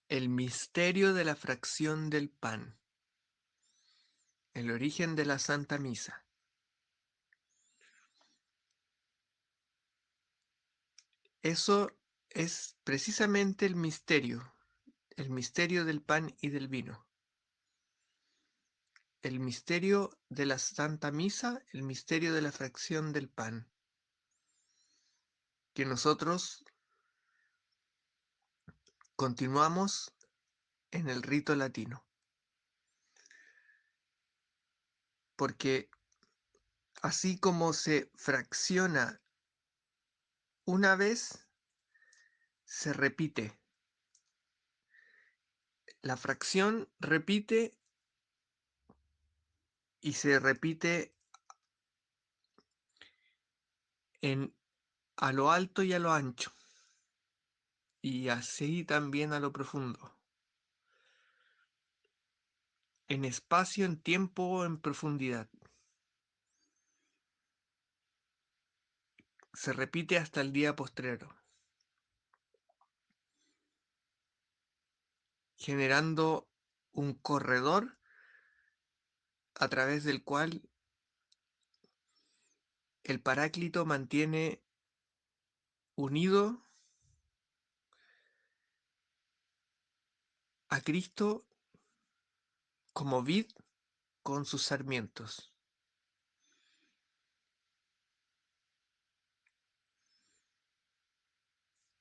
El misterio de la fracción del pan, el origen de la Santa Misa. Eso es precisamente el misterio del pan y del vino. El misterio de la Santa Misa, el misterio de la fracción del pan, que nosotros continuamos en el rito latino. Porque así como se fracciona una vez, se repite. La fracción repite y se repite a lo alto y a lo ancho, y así también a lo profundo, en espacio, en tiempo, en profundidad. Se repite hasta el día postrero, generando un corredor a través del cual el Paráclito mantiene unido a Cristo como vid con sus sarmientos.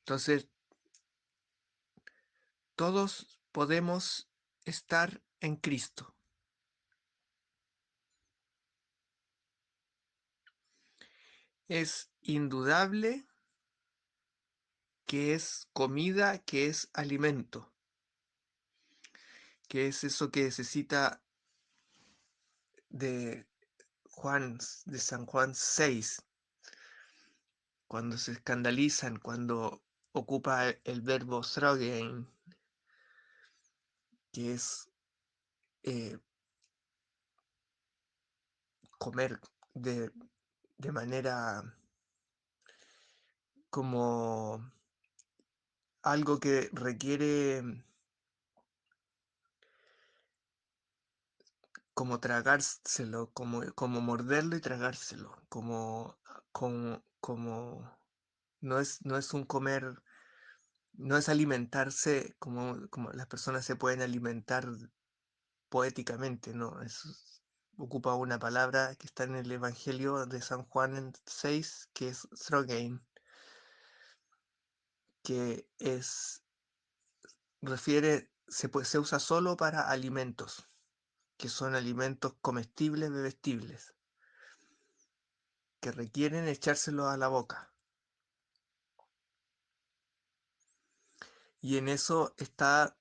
Entonces, todos podemos estar en Cristo. Es indudable que es comida, que es alimento, que es eso que se cita de de San Juan 6, cuando se escandalizan, cuando ocupa el verbo "srogein", que es eh, comer de, de manera como algo que requiere como tragárselo, como morderlo y tragárselo, como no es un comer, no es alimentarse como las personas se pueden alimentar poéticamente, no, ocupa una palabra que está en el Evangelio de San Juan en 6, que es "srogein", que se usa solo para alimentos, que son alimentos comestibles, bebestibles, que requieren echárselo a la boca. Y en eso está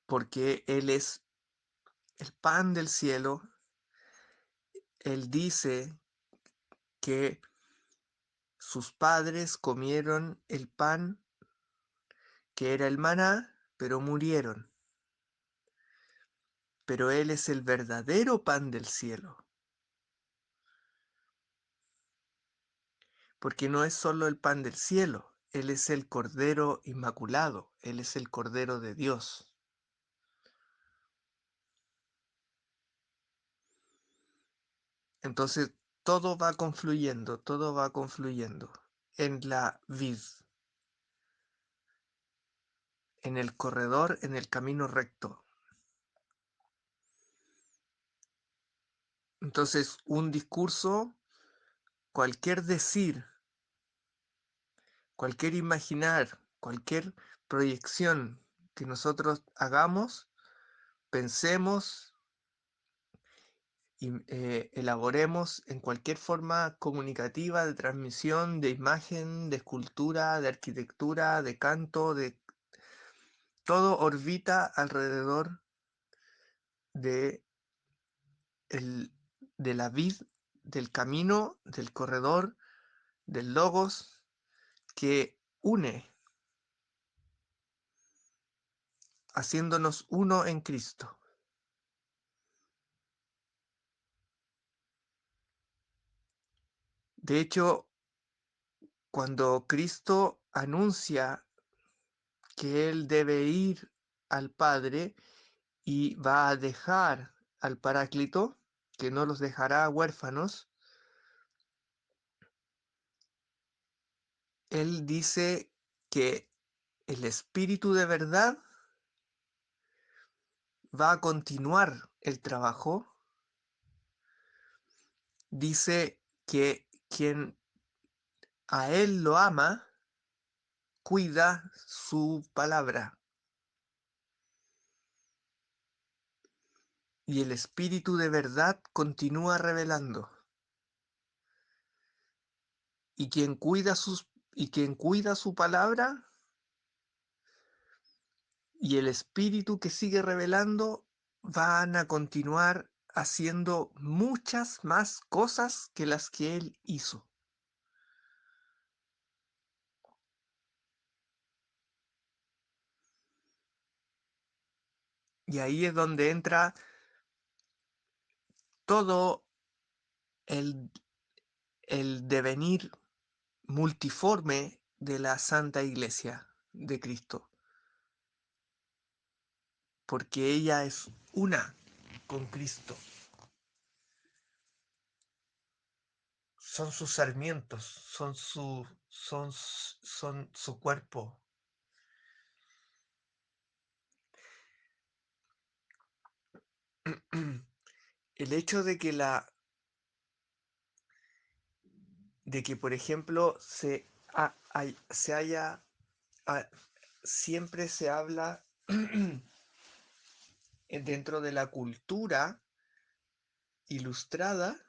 porque Él es el pan del cielo. Él dice que sus padres comieron el pan que era el maná, pero murieron. Pero Él es el verdadero pan del cielo, porque no es solo el pan del cielo, Él es el Cordero Inmaculado, Él es el Cordero de Dios. Entonces todo va confluyendo en la vid, en el corredor, en el camino recto. Entonces, un discurso, cualquier decir, cualquier imaginar, cualquier proyección que nosotros hagamos, pensemos y elaboremos en cualquier forma comunicativa de transmisión, de imagen, de escultura, de arquitectura, de canto, de todo orbita alrededor de, el, de la vid, del camino, del corredor, del logos que une, haciéndonos uno en Cristo. De hecho, cuando Cristo anuncia que Él debe ir al Padre y va a dejar al Paráclito, que no los dejará huérfanos. Él dice que el Espíritu de verdad va a continuar el trabajo. Dice que quien a Él lo ama, cuida su palabra. Y el Espíritu de verdad continúa revelando. Y quien cuida su palabra y el Espíritu que sigue revelando van a continuar haciendo muchas más cosas que las que Él hizo. Y ahí es donde entra todo el, el devenir multiforme de la Santa Iglesia de Cristo, porque ella es una con Cristo, son sus sarmientos, son su cuerpo. El hecho de que por ejemplo, se haya, ah, siempre se habla dentro de la cultura ilustrada,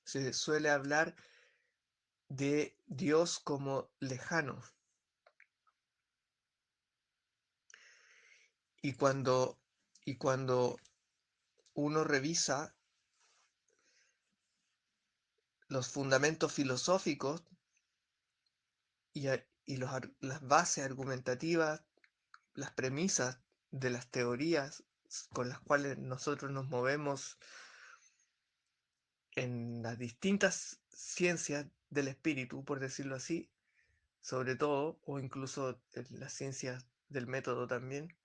se suele hablar de Dios como lejano. Y cuando uno revisa los fundamentos filosóficos las bases argumentativas, las premisas de las teorías con las cuales nosotros nos movemos en las distintas ciencias del espíritu, por decirlo así, sobre todo, o incluso en las ciencias del método también,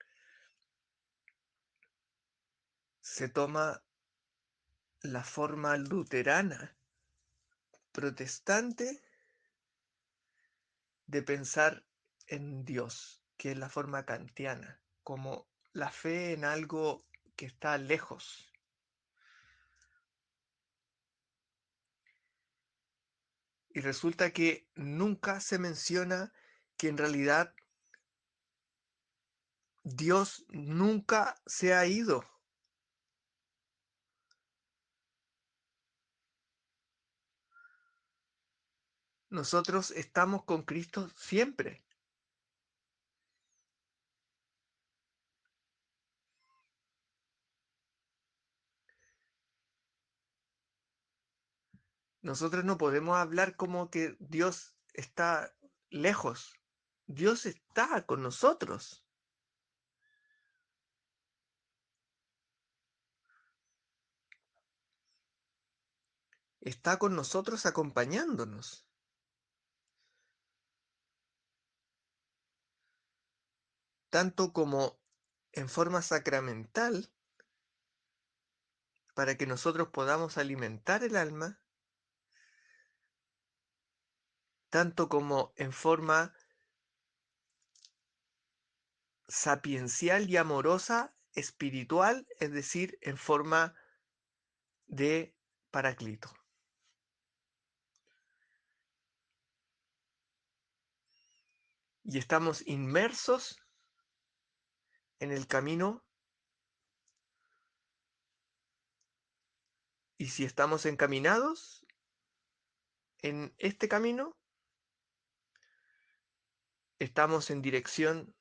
se toma la forma luterana, protestante, de pensar en Dios, que es la forma kantiana, como la fe en algo que está lejos. Y resulta que nunca se menciona que en realidad Dios nunca se ha ido. Nosotros estamos con Cristo siempre. Nosotros no podemos hablar como que Dios está lejos. Dios está con nosotros. Está con nosotros acompañándonos. Tanto como en forma sacramental, para que nosotros podamos alimentar el alma, tanto como en forma sapiencial y amorosa, espiritual, es decir, en forma de Paráclito. Y estamos inmersos en el camino, y si estamos encaminados en este camino, estamos en dirección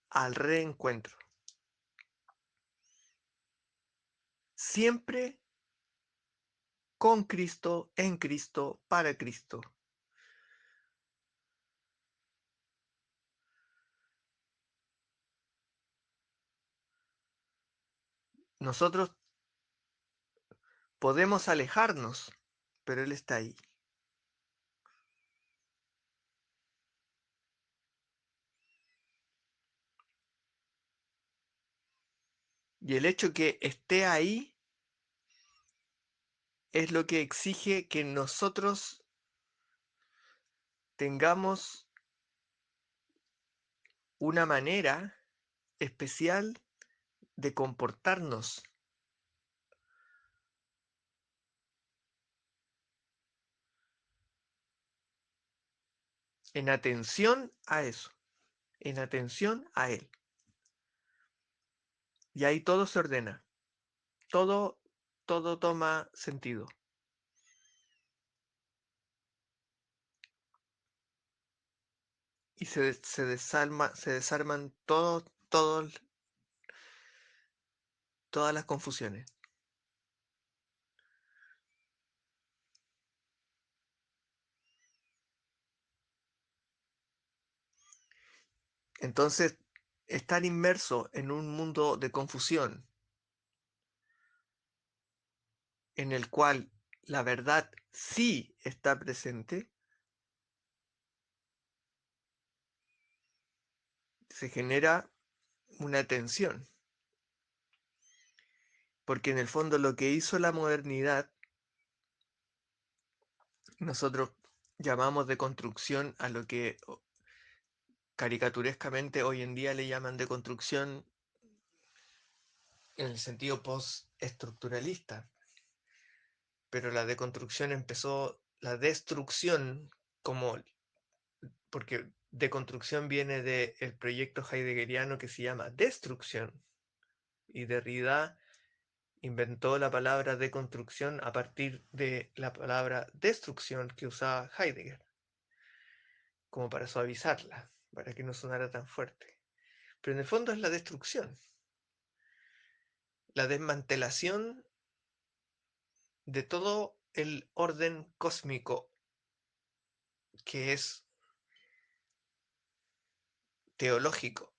al reencuentro. Siempre con Cristo, en Cristo, para Cristo. Nosotros podemos alejarnos, pero Él está ahí. Y el hecho que esté ahí es lo que exige que nosotros tengamos una manera especial de comportarnos en atención a eso, en atención a Él. Y ahí todo se ordena, todo, todo toma sentido. Y se desarman todas las confusiones. Entonces, estar inmerso en un mundo de confusión en el cual la verdad sí está presente, se genera una tensión, porque en el fondo lo que hizo la modernidad, nosotros llamamos de construcción a lo que caricaturescamente hoy en día le llaman de construcción en el sentido post-estructuralista, pero la deconstrucción empezó, la destrucción como, porque deconstrucción viene del proyecto heideggeriano que se llama destrucción, y Derrida inventó la palabra deconstrucción a partir de la palabra destrucción que usaba Heidegger, como para suavizarla, para que no sonara tan fuerte. Pero en el fondo es la destrucción, la desmantelación de todo el orden cósmico que es teológico,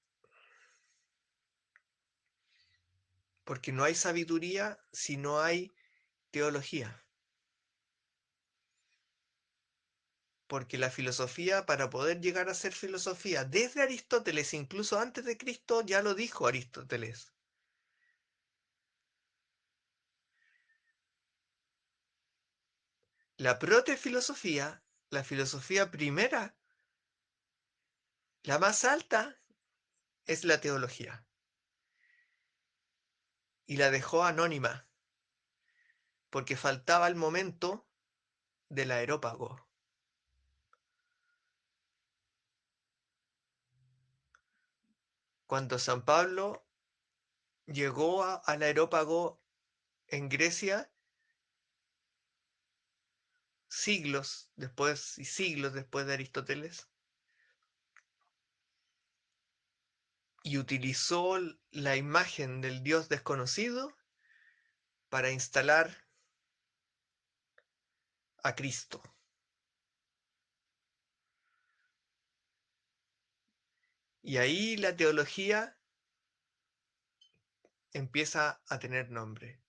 porque no hay sabiduría si no hay teología, porque la filosofía, para poder llegar a ser filosofía, desde Aristóteles, incluso antes de Cristo, ya lo dijo Aristóteles. La protefilosofía, la filosofía primera, la más alta, es la teología, y la dejó anónima, porque faltaba el momento del areópago. Cuando San Pablo llegó al areópago en Grecia, siglos después y siglos después de Aristóteles, y utilizó la imagen del Dios desconocido para instalar a Cristo. Y ahí la teología empieza a tener nombre.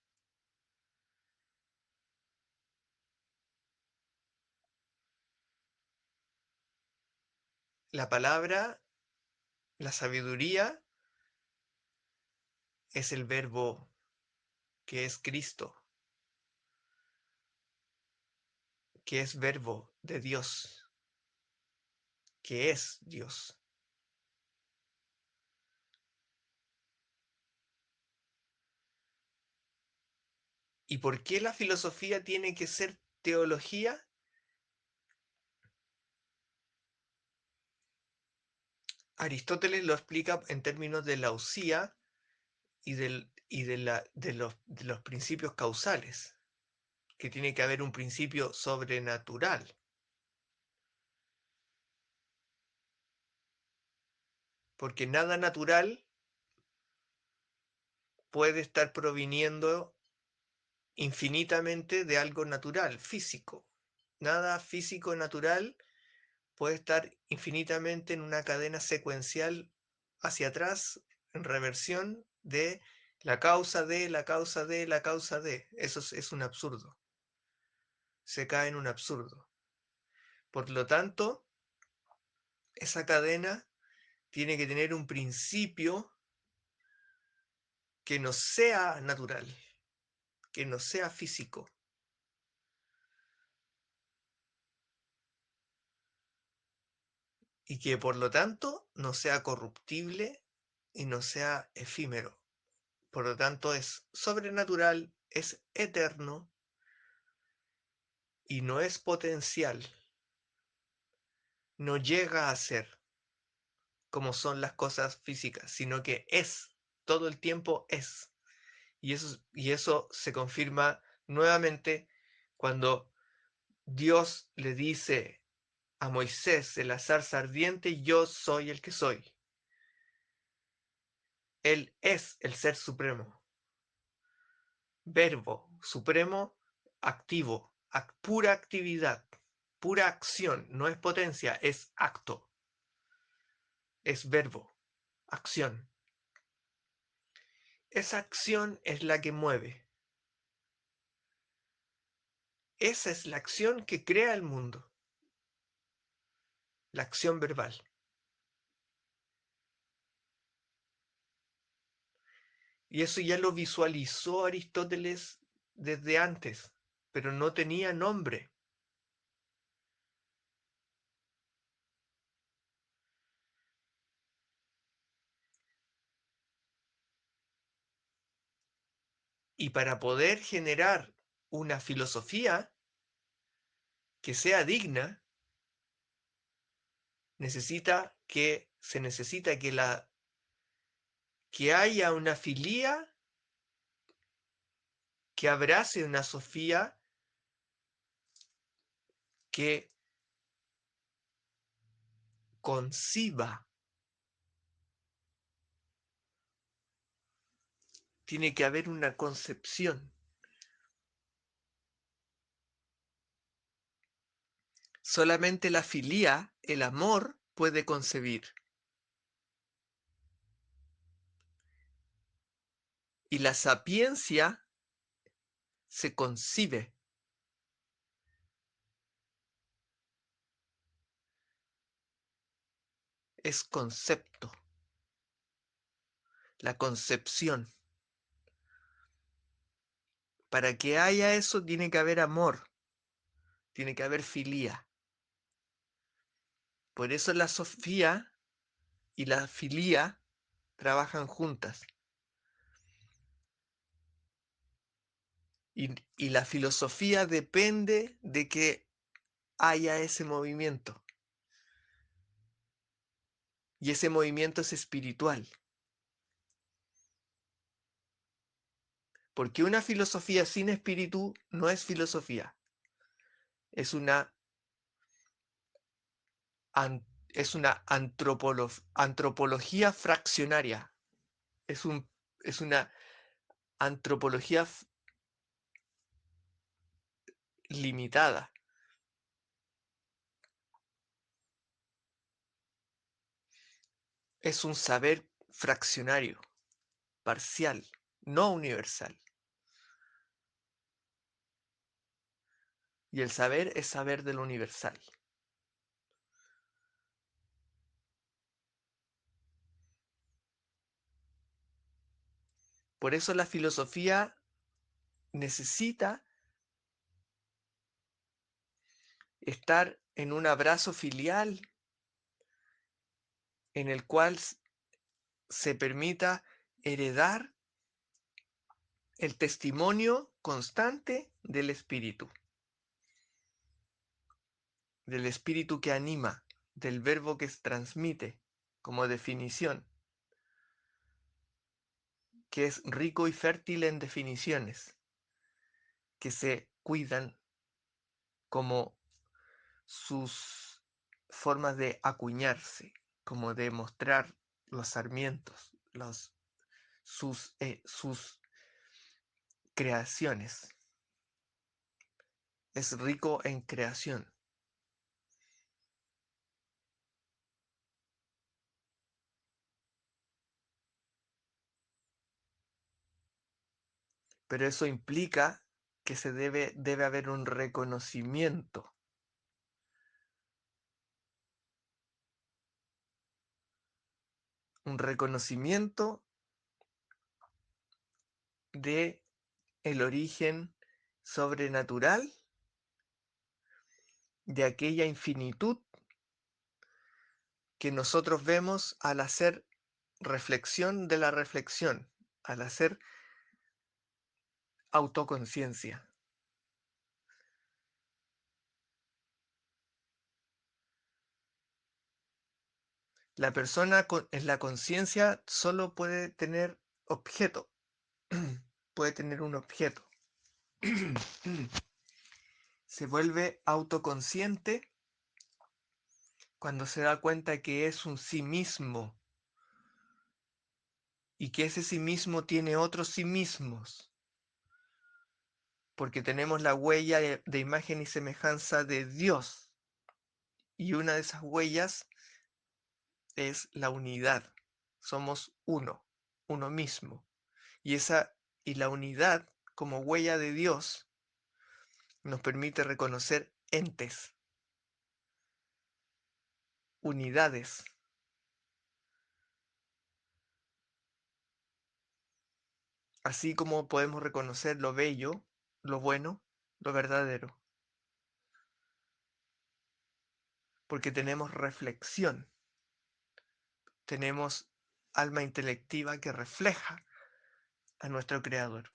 La palabra, la sabiduría, es el verbo que es Cristo, que es verbo de Dios, que es Dios. ¿Y por qué la filosofía tiene que ser teología? Aristóteles lo explica en términos de la usía y de los principios causales, que tiene que haber un principio sobrenatural, porque nada natural puede estar proviniendo infinitamente de algo natural, físico. Nada físico natural puede estar infinitamente en una cadena secuencial hacia atrás, en reversión de la causa de, la causa de, la causa de. Eso es un absurdo. Se cae en un absurdo. Por lo tanto, esa cadena tiene que tener un principio que no sea natural, que no sea físico y que por lo tanto no sea corruptible y no sea efímero. Por lo tanto es sobrenatural, es eterno y no es potencial, no llega a ser como son las cosas físicas, sino que es, todo el tiempo es. Y eso se confirma nuevamente cuando Dios le dice a Moisés en la zarza ardiente, yo soy el que soy. Él es el ser supremo, verbo supremo, activo, pura actividad, pura acción, no es potencia, es acto, es verbo, acción. Esa acción es la que mueve. Esa es la acción que crea el mundo, la acción verbal. Y eso ya lo visualizó Aristóteles desde antes, pero no tenía nombre. Y para poder generar una filosofía que sea digna, se necesita que haya una filía que abrace una sofía que conciba. Tiene que haber una concepción. Solamente la filía, el amor, puede concebir. Y la sapiencia se concibe. Es concepto. La concepción. Para que haya eso tiene que haber amor, tiene que haber filía. Por eso la sofía y la filía trabajan juntas. Y la filosofía depende de que haya ese movimiento. Y ese movimiento es espiritual. Porque una filosofía sin espíritu no es filosofía. Es una, es una antropología fraccionaria. Es, un, es una antropología limitada. Es un saber fraccionario, parcial, no universal. Y el saber es saber de lo universal. Por eso la filosofía necesita estar en un abrazo filial en el cual se permita heredar el testimonio constante del espíritu que anima, del verbo que transmite como definición, que es rico y fértil en definiciones, que se cuidan como sus formas de acuñarse, como de mostrar los sarmientos, sus creaciones. Es rico en creación. Pero eso implica que debe haber un reconocimiento de el origen sobrenatural de aquella infinitud que nosotros vemos al hacer reflexión de la reflexión, al hacer autoconciencia. La persona en la conciencia solo puede tener objeto, puede tener un objeto. Se vuelve autoconsciente cuando se da cuenta que es un sí mismo y que ese sí mismo tiene otros sí mismos, porque tenemos la huella de imagen y semejanza de Dios, y una de esas huellas es la unidad. Somos uno, uno mismo. Y la unidad como huella de Dios nos permite reconocer entes, unidades, así como podemos reconocer lo bello, lo bueno, lo verdadero, porque tenemos reflexión, tenemos alma intelectiva que refleja a nuestro Creador.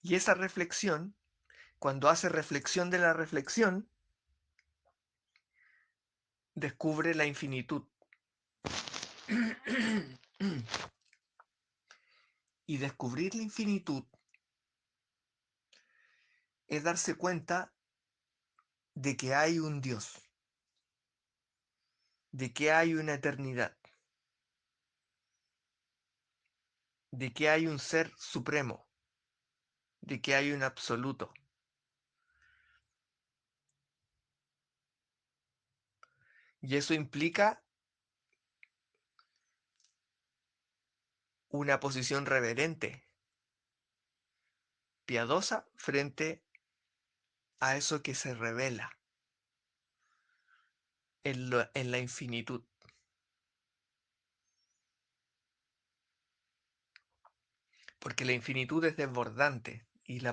Y esa reflexión, cuando hace reflexión de la reflexión, descubre la infinitud. Y descubrir la infinitud es darse cuenta de que hay un Dios, de que hay una eternidad, de que hay un ser supremo, de que hay un absoluto. Y eso implica una posición reverente, piadosa frente a eso que se revela en la infinitud. Porque la infinitud es desbordante y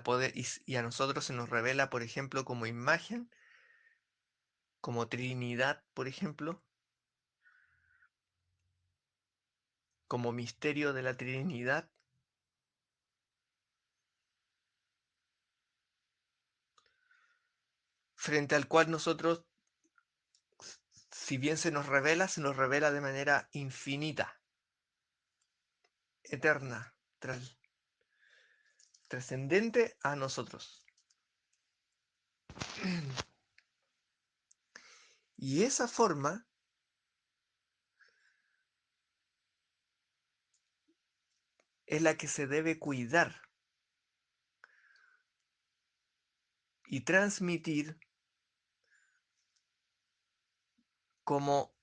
a nosotros se nos revela, por ejemplo, como imagen, como Trinidad, por ejemplo, como misterio de la Trinidad, frente al cual nosotros, si bien se nos revela de manera infinita, eterna, trascendente a nosotros. Y esa forma es la que se debe cuidar y transmitir como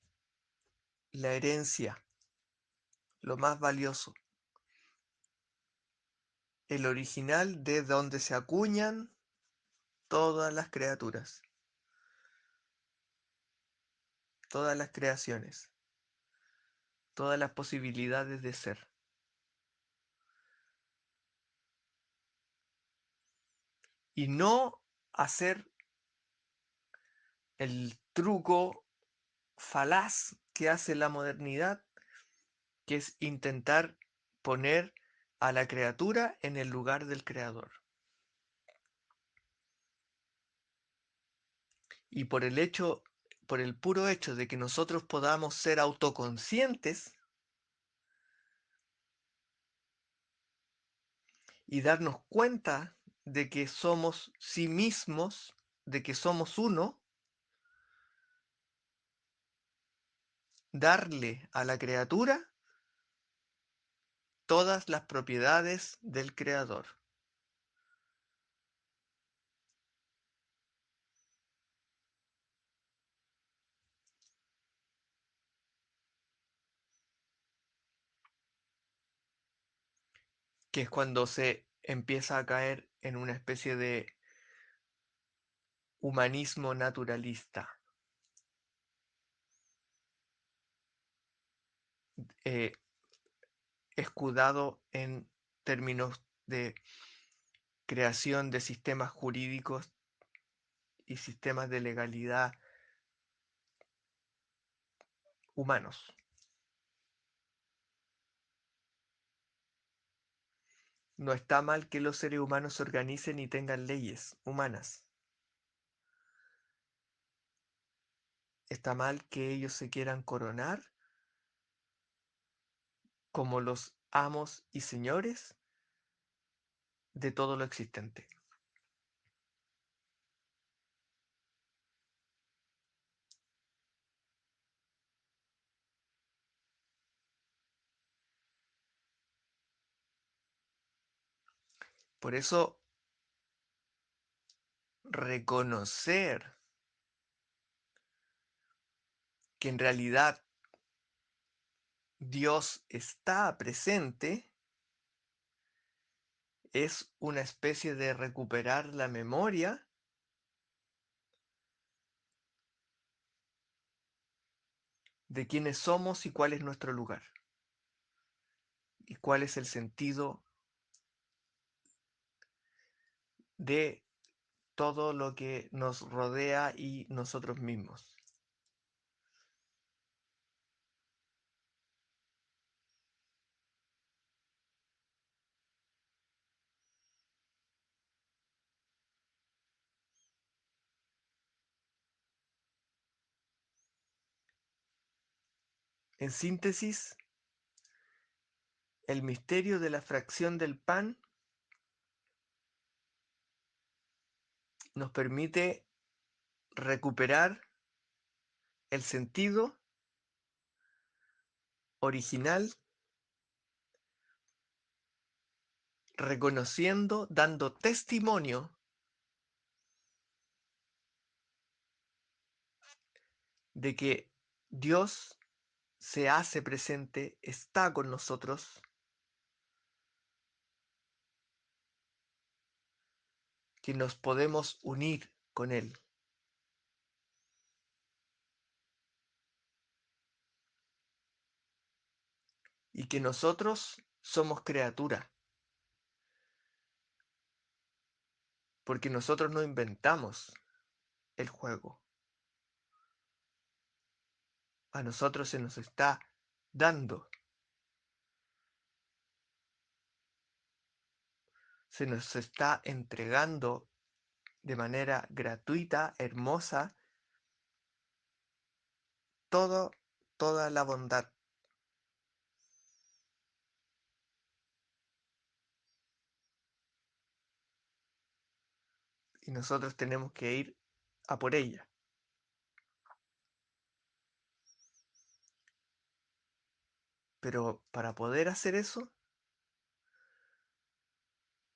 la herencia, lo más valioso, el original de donde se acuñan todas las criaturas, todas las creaciones, todas las posibilidades de ser. Y no hacer el truco falaz que hace la modernidad, que es intentar poner a la criatura en el lugar del creador. Y por el puro hecho de que nosotros podamos ser autoconscientes y darnos cuenta de que somos sí mismos, de que somos uno, darle a la criatura todas las propiedades del creador. Que es cuando se empieza a caer en una especie de humanismo naturalista. Eh, escudado en términos de creación de sistemas jurídicos y sistemas de legalidad humanos. No está mal que los seres humanos se organicen y tengan leyes humanas. Está mal que ellos se quieran coronar como los amos y señores de todo lo existente. Por eso, reconocer que en realidad Dios está presente es una especie de recuperar la memoria de quiénes somos y cuál es nuestro lugar y cuál es el sentido de todo lo que nos rodea y nosotros mismos. En síntesis, el misterio de la fracción del pan nos permite recuperar el sentido original, reconociendo, dando testimonio de que Dios se hace presente, está con nosotros, que nos podemos unir con Él y que nosotros somos criatura, porque nosotros no inventamos el juego. A nosotros se nos está dando, se nos está entregando de manera gratuita, hermosa, todo, toda la bondad. Y nosotros tenemos que ir a por ella. Pero para poder hacer eso,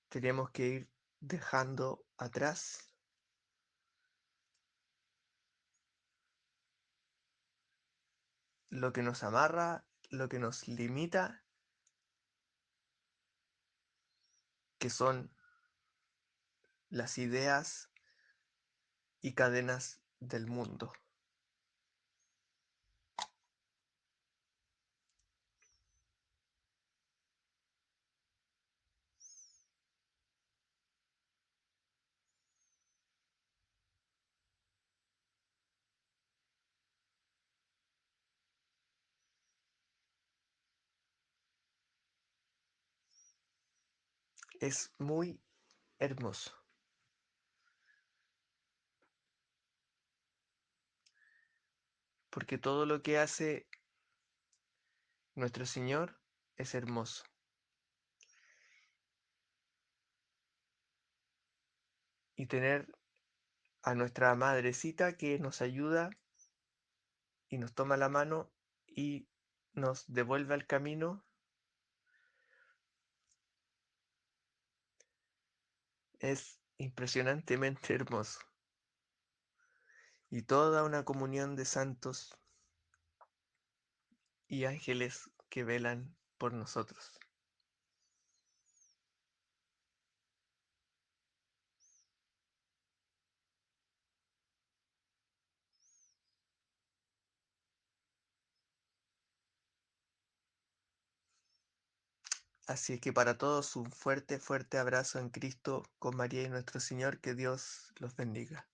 tenemos que ir dejando atrás lo que nos amarra, lo que nos limita, que son las ideas y cadenas del mundo. Es muy hermoso, porque todo lo que hace nuestro Señor es hermoso. Y tener a nuestra madrecita que nos ayuda y nos toma la mano y nos devuelve al camino es impresionantemente hermoso. Y toda una comunión de santos y ángeles que velan por nosotros. Así es que para todos un fuerte, fuerte abrazo en Cristo con María y nuestro Señor, que Dios los bendiga.